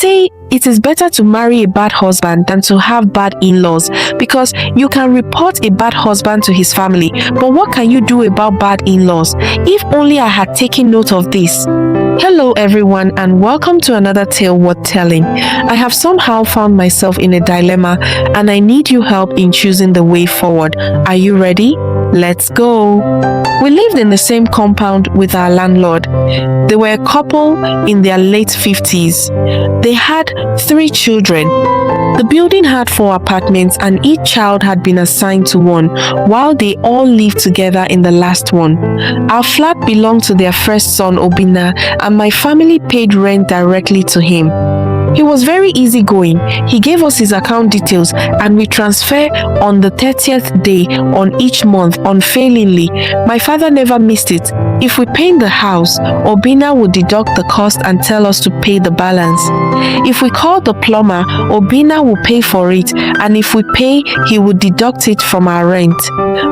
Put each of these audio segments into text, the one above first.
say it is better to marry a bad husband than to have bad in-laws, because you can report a bad husband to his family, but what can you do about bad in-laws? If only I had taken note of this. Hello everyone, and welcome to another tale worth telling. I have somehow found myself in a dilemma and I need your help in choosing the way forward. Are you ready? Let's go. We lived in the same compound with our landlord. They were a couple in their late 50s. They had 3 children. The building had 4 apartments and each child had been assigned to one, while they all lived together in the last one. Our flat belonged to their first son, Obinna, and my family paid rent directly to him. He was very easygoing. He gave us his account details and we transfer on the 30th day on each month unfailingly. My father never missed it. If we paint the house, Obinna would deduct the cost and tell us to pay the balance. If we called the plumber, Obinna would pay for it, and if we pay, he would deduct it from our rent.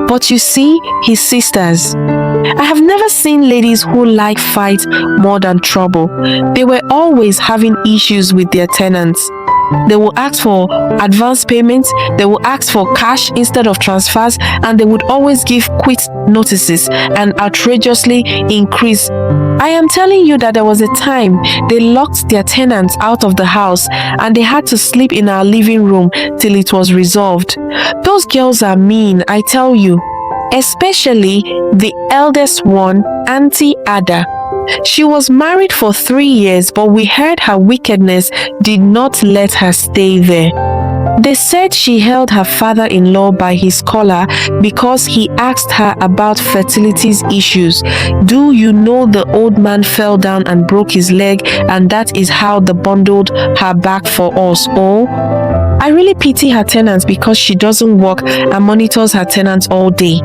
But you see, his sisters. I have never seen ladies who like fight more than trouble. They were always having issues with their tenants. They will ask for advance payments, they will ask for cash instead of transfers, and they would always give quit notices and outrageously increase. I am telling you that there was a time they locked their tenants out of the house and they had to sleep in our living room till it was resolved. Those girls are mean, I tell you. Especially the eldest one, Auntie Ada. She was married for 3 years, but we heard her wickedness did not let her stay there. They said she held her father-in-law by his collar because he asked her about fertility issues. Do you know the old man fell down and broke his leg, and that is how they bundled her back for us? Oh, I really pity her tenants because she doesn't work and monitors her tenants all day.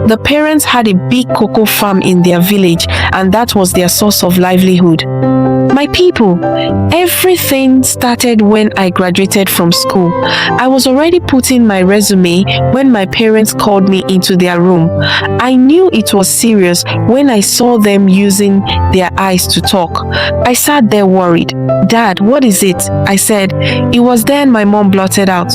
The parents had a big cocoa farm in their village and that was their source of livelihood. My people, everything started when I graduated from school. I was already putting my resume when my parents called me into their room. I knew it was serious when I saw them using their eyes to talk. I sat there worried. Dad, what is it? I said. It was then my mom blurted out,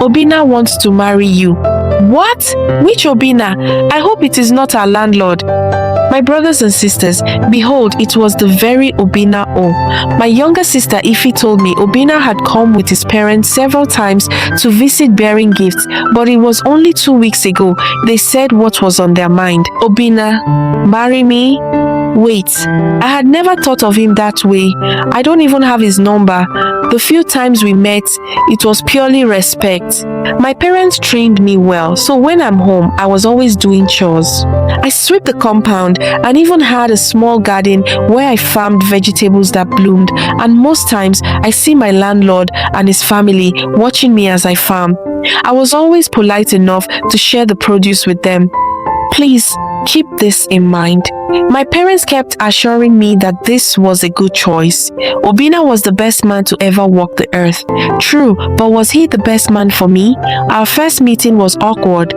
Obinna wants to marry you. What? Which Obinna? I hope it is not our landlord. My brothers and sisters, behold, it was the very Obinna O. My younger sister Ify told me Obinna had come with his parents several times to visit bearing gifts, but it was only 2 weeks ago they said what was on their mind. Obinna, marry me? Wait, I had never thought of him that way. I don't even have his number. The few times we met, it was purely respect. My parents trained me well, so when I'm home, I was always doing chores. I swept the compound and even had a small garden where I farmed vegetables that bloomed, and most times I see my landlord and his family watching me as I farm. I was always polite enough to share the produce with them. Please, keep this in mind. My parents kept assuring me that this was a good choice. Obinna was the best man to ever walk the earth. True, but was he the best man for me? Our first meeting was awkward.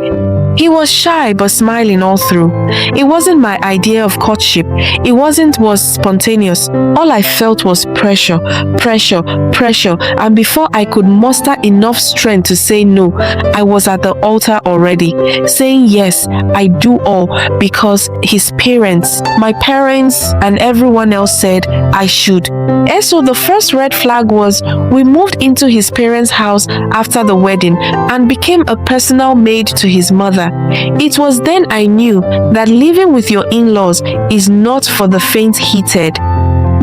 He was shy but smiling all through. It wasn't my idea of courtship. It was spontaneous. All I felt was pressure, and before I could muster enough strength to say no, I was at the altar already, saying yes, I do all, because his parents, my parents, and everyone else said I should. And so the first red flag was we moved into his parents' house after the wedding and became a personal maid to his mother. It was then I knew that living with your in-laws is not for the faint-hearted.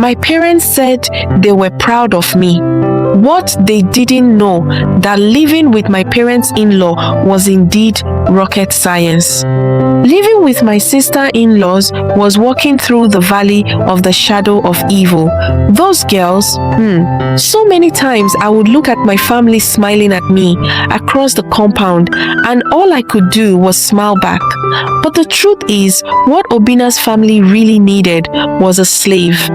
My parents said they were proud of me. What they didn't know, that living with my parents' in-law was indeed rocket science. Living with my sister-in-laws was walking through the valley of the shadow of evil. Those girls, so many times I would look at my family smiling at me across the compound, and all I could do was smile back. But the truth is, what Obinna's family really needed was a slave.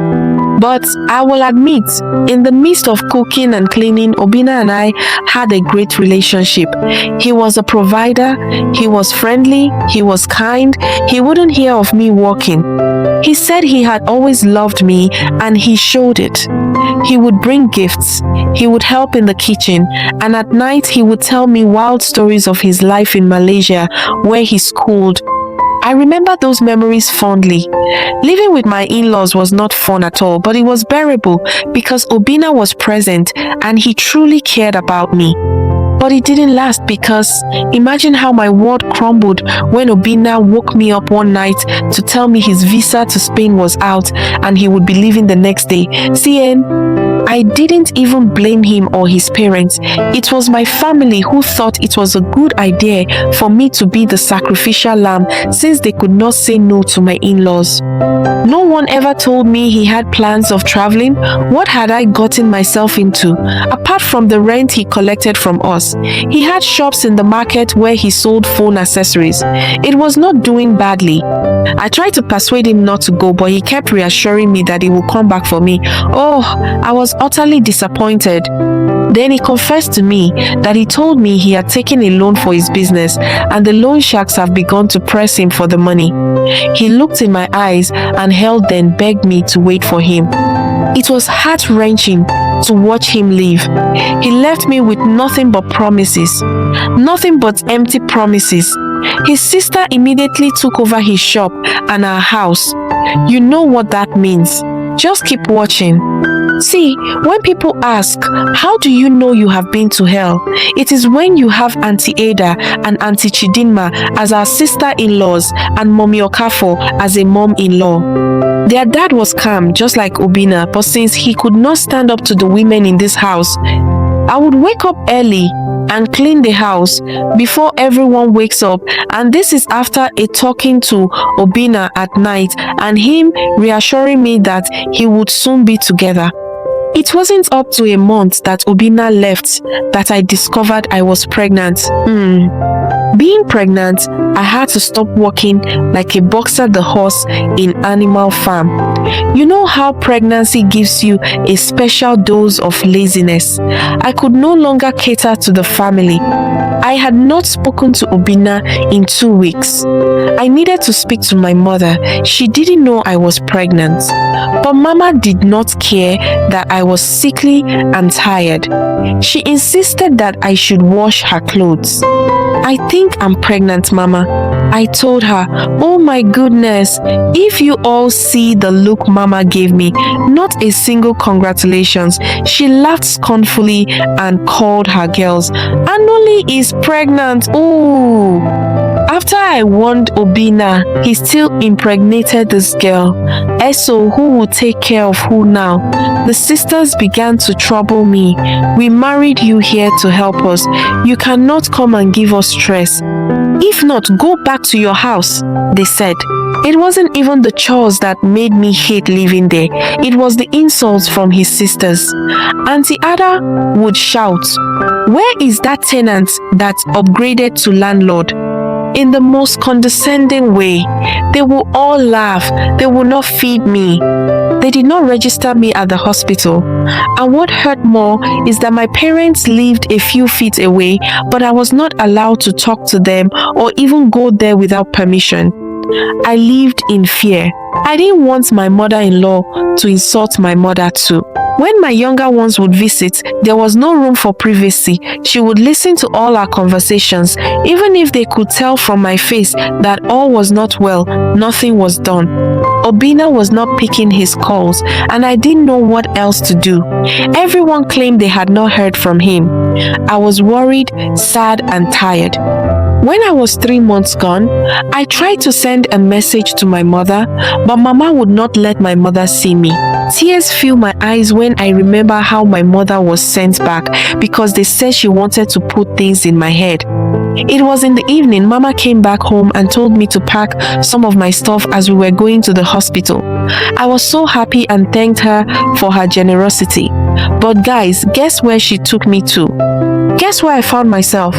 But I will admit, in the midst of cooking and cleaning, Obinna and I had a great relationship. He was a provider, he was friendly, he was kind, he wouldn't hear of me working. He said he had always loved me and he showed it. He would bring gifts, he would help in the kitchen, and at night he would tell me wild stories of his life in Malaysia where he schooled. I remember those memories fondly. Living with my in-laws was not fun at all, but it was bearable because Obinna was present and he truly cared about me. But it didn't last because imagine how my world crumbled when Obinna woke me up one night to tell me his visa to Spain was out and he would be leaving the next day. I didn't even blame him or his parents. It was my family who thought it was a good idea for me to be the sacrificial lamb since they could not say no to my in-laws. No one ever told me he had plans of traveling. What had I gotten myself into? Apart from the rent he collected from us, he had shops in the market where he sold phone accessories. It was not doing badly. I tried to persuade him not to go, but he kept reassuring me that he would come back for me. Oh, I was utterly disappointed. Then he confessed to me that he told me he had taken a loan for his business and the loan sharks have begun to press him for the money. He looked in my eyes and held then begged me to wait for him. It was heart-wrenching to watch him leave. He left me with nothing but promises, nothing but empty promises. His sister immediately took over his shop and our house. You know what that means. Just keep watching. See, when people ask, how do you know you have been to hell? It is when you have Auntie Ada and Auntie Chidinma as our sister-in-laws and Mommy Okafo as a mom-in-law. Their dad was calm, just like Obinna, but since he could not stand up to the women in this house, I would wake up early and clean the house before everyone wakes up, and this is after a talking to Obinna at night and him reassuring me that he would soon be together. It wasn't up to a month that Obinna left that I discovered I was pregnant. Being pregnant, I had to stop working like a boxer the horse in Animal Farm. You know how pregnancy gives you a special dose of laziness. I could no longer cater to the family. I had not spoken to Obinna in 2 weeks. I needed to speak to my mother. She didn't know I was pregnant. But Mama did not care that I was sickly and tired. She insisted that I should wash her clothes. I think I'm pregnant, Mama. I told her, oh my goodness, if you all see the look Mama gave me, not a single congratulations. She laughed scornfully and called her girls. Anoli is pregnant. Ooh. After I warned Obinna, he still impregnated this girl. Eso, who will take care of who now? The sisters began to trouble me. We married you here to help us. You cannot come and give us stress. If not, go back to your house, they said. It wasn't even the chores that made me hate living there. It was the insults from his sisters. Auntie Ada would shout, where is that tenant that upgraded to landlord? In the most condescending way. They will all laugh. They will not feed me. They did not register me at the hospital. And what hurt more is that my parents lived a few feet away, but I was not allowed to talk to them or even go there without permission. I lived in fear. I didn't want my mother-in-law to insult my mother too. When my younger ones would visit, there was no room for privacy. She would listen to all our conversations. Even if they could tell from my face that all was not well, nothing was done. Obinna was not picking his calls, and I didn't know what else to do. Everyone claimed they had not heard from him. I was worried, sad, and tired. When I was 3 months gone, I tried to send a message to my mother, but Mama would not let my mother see me. Tears fill my eyes when I remember how my mother was sent back because they said she wanted to put things in my head. It was in the evening Mama came back home and told me to pack some of my stuff as we were going to the hospital. I was so happy and thanked her for her generosity. But guys, guess where she took me to? Guess where I found myself?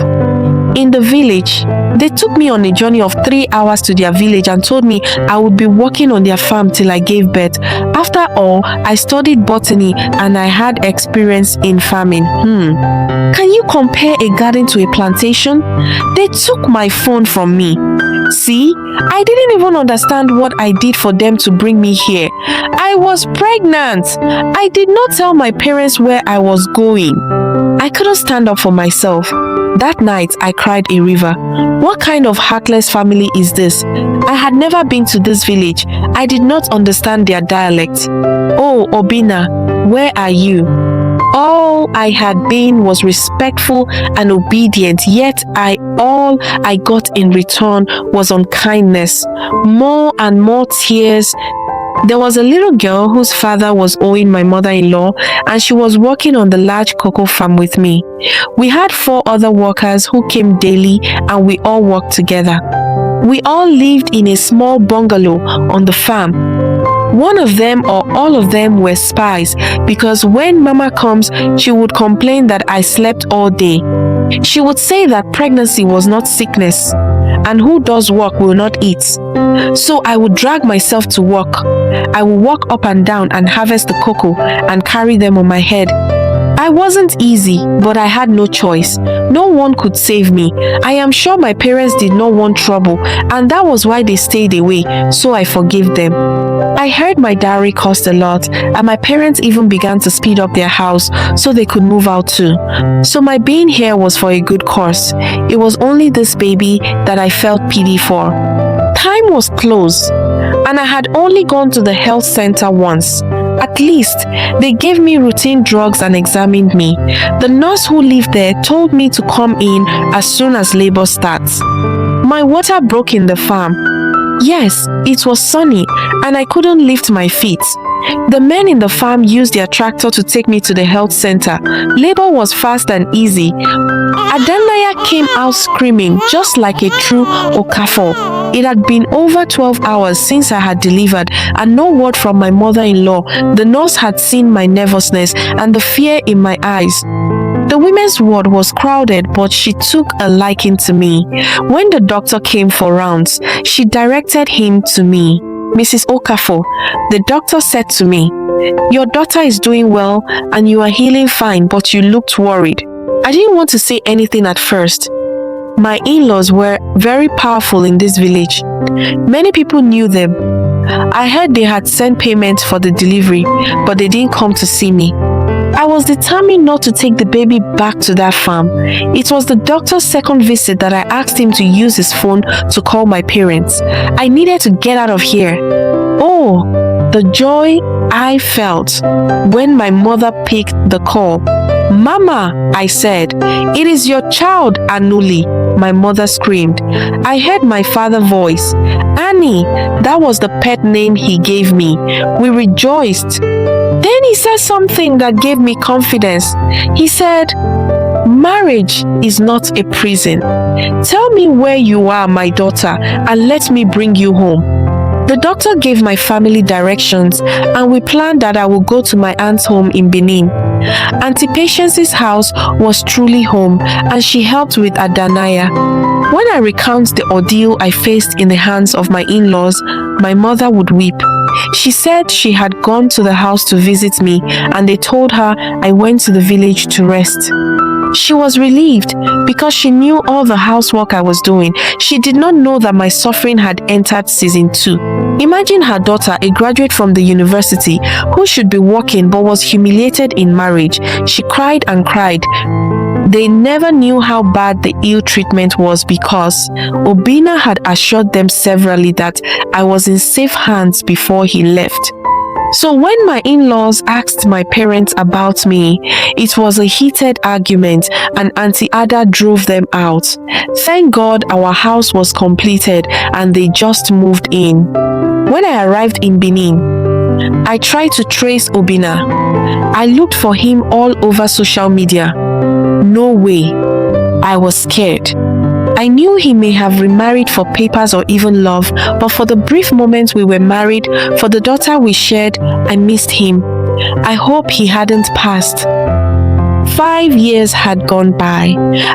In the village. They took me on a journey of 3 hours to their village and told me I would be working on their farm till I gave birth. After all, I studied botany and I had experience in farming. Can you compare a garden to a plantation? They took my phone from me. See, I didn't even understand what I did for them to bring me here. I was pregnant. I did not tell my parents where I was going. I couldn't stand up for myself. That night, I cried a river. What kind of heartless family is this? I had never been to this village. I did not understand their dialect. Oh, Obinna, where are you? All I had been was respectful and obedient, yet all I got in return was unkindness, more and more tears. There was a little girl whose father was owing my mother-in-law, and she was working on the large cocoa farm with me. We had 4 other workers who came daily, and we all worked together. We all lived in a small bungalow on the farm. One of them or all of them were spies, because when Mama comes, she would complain that I slept all day. She would say that pregnancy was not sickness, and who does work will not eat. So I would drag myself to work. I would walk up and down and harvest the cocoa and carry them on my head. I wasn't easy, but I had no choice. No one could save me. I am sure my parents did not want trouble, and that was why they stayed away, so I forgive them. I heard my dowry cost a lot, and my parents even began to speed up their house so they could move out too. So my being here was for a good cause. It was only this baby that I felt pity for. Time was close, and I had only gone to the health center once. At least, they gave me routine drugs and examined me. The nurse who lived there told me to come in as soon as labor starts. My water broke in the farm. Yes, it was sunny and I couldn't lift my feet. The men in the farm used their tractor to take me to the health center. Labor was fast and easy. Adanaya came out screaming just like a true Okafor. It had been over 12 hours since I had delivered and no word from my mother-in-law. The nurse had seen my nervousness and the fear in my eyes. The women's ward was crowded, but she took a liking to me. When the doctor came for rounds, she directed him to me. Mrs. Okafor, the doctor said to me, "Your daughter is doing well and you are healing fine, but you looked worried." I didn't want to say anything at first. My in-laws were very powerful in this village. Many people knew them. I heard they had sent payment for the delivery, but they didn't come to see me. I was determined not to take the baby back to that farm. It was the doctor's second visit that I asked him to use his phone to call my parents. I needed to get out of here. Oh, the joy I felt when my mother picked the call. "Mama," I said, "it is your child, Anuli," my mother screamed. I heard my father's voice. "Annie," that was the pet name he gave me. We rejoiced. Then he said something that gave me confidence. He said, "Marriage is not a prison. Tell me where you are, my daughter, and let me bring you home." The doctor gave my family directions and we planned that I would go to my aunt's home in Benin. Auntie Patience's house was truly home and she helped with Adanaya. When I recount the ordeal I faced in the hands of my in-laws, my mother would weep. She said she had gone to the house to visit me and they told her I went to the village to rest. She was relieved because she knew all the housework I was doing. She did not know that my suffering had entered season 2. Imagine her daughter, a graduate from the university, who should be working but was humiliated in marriage. She cried and cried. They never knew how bad the ill treatment was because Obinna had assured them severally that I was in safe hands before he left. So when my in-laws asked my parents about me, it was a heated argument and Auntie Ada drove them out. Thank God our house was completed and they just moved in. When I arrived in Benin, I tried to trace Obinna. I looked for him all over social media. No way. I was scared. I knew he may have remarried for papers or even love, but for the brief moments we were married, for the daughter we shared, I missed him. I hope he hadn't passed. 5 years had gone by.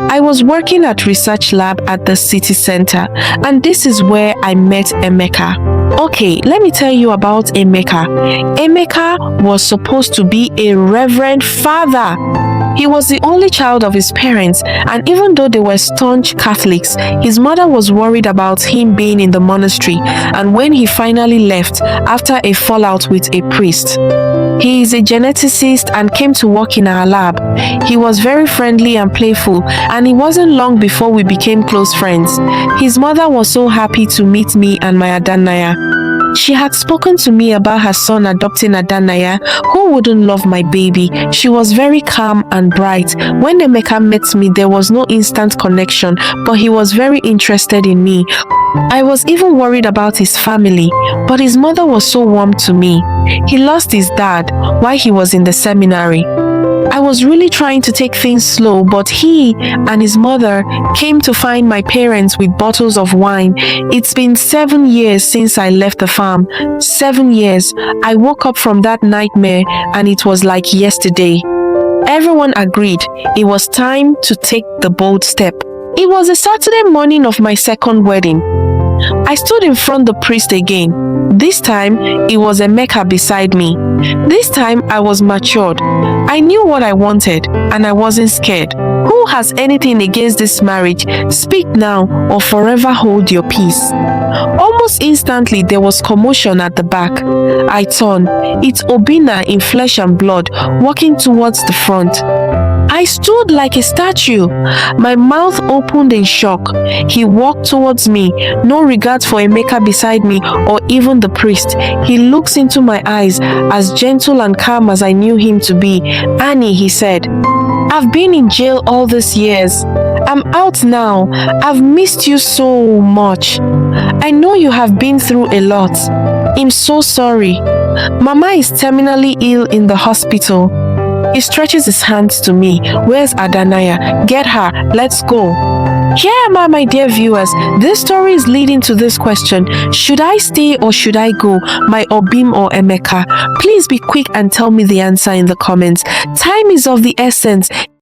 I was working at research lab at the city center, and this is where I met Emeka. Okay, let me tell you about Emeka. Emeka was supposed to be a reverend father. He was the only child of his parents, and even though they were staunch Catholics, his mother was worried about him being in the monastery, and when he finally left after a fallout with a priest. He is a geneticist and came to work in our lab. He was very friendly and playful, and it wasn't long before we became close friends. His mother was so happy to meet me and my Adanaya. She had spoken to me about her son adopting Adanaya. Who wouldn't love my baby? She was very calm and bright. When Emeka met me, there was no instant connection, but he was very interested in me. I was even worried about his family, but his mother was so warm to me. He lost his dad while he was in the seminary. I was really trying to take things slow, but he and his mother came to find my parents with bottles of wine. It's been 7 years since I left the farm. 7 years. I woke up from that nightmare and it was like yesterday. Everyone agreed it was time to take the bold step. It was a Saturday morning of my second wedding. I stood in front of the priest again. This time, it was Emeka beside me. This time, I was matured. I knew what I wanted, and I wasn't scared. Who has anything against this marriage? Speak now, or forever hold your peace. Almost instantly, there was commotion at the back. I turned. It's Obinna in flesh and blood, walking towards the front. I stood like a statue, my mouth opened in shock. He walked towards me, no regard for Emeka beside me or even the priest. He looks into my eyes, as gentle and calm as I knew him to be. "Annie," he said, "I've been in jail all these years. I'm out now. I've missed you so much. I know you have been through a lot. I'm so sorry. Mama is terminally ill in the hospital." He stretches his hands to me. "Where's Adanaya? Get her. Let's go." Here am I, my dear viewers. This story is leading to this question. Should I stay or should I go? My Obim or Emeka? Please be quick and tell me the answer in the comments. Time is of the essence.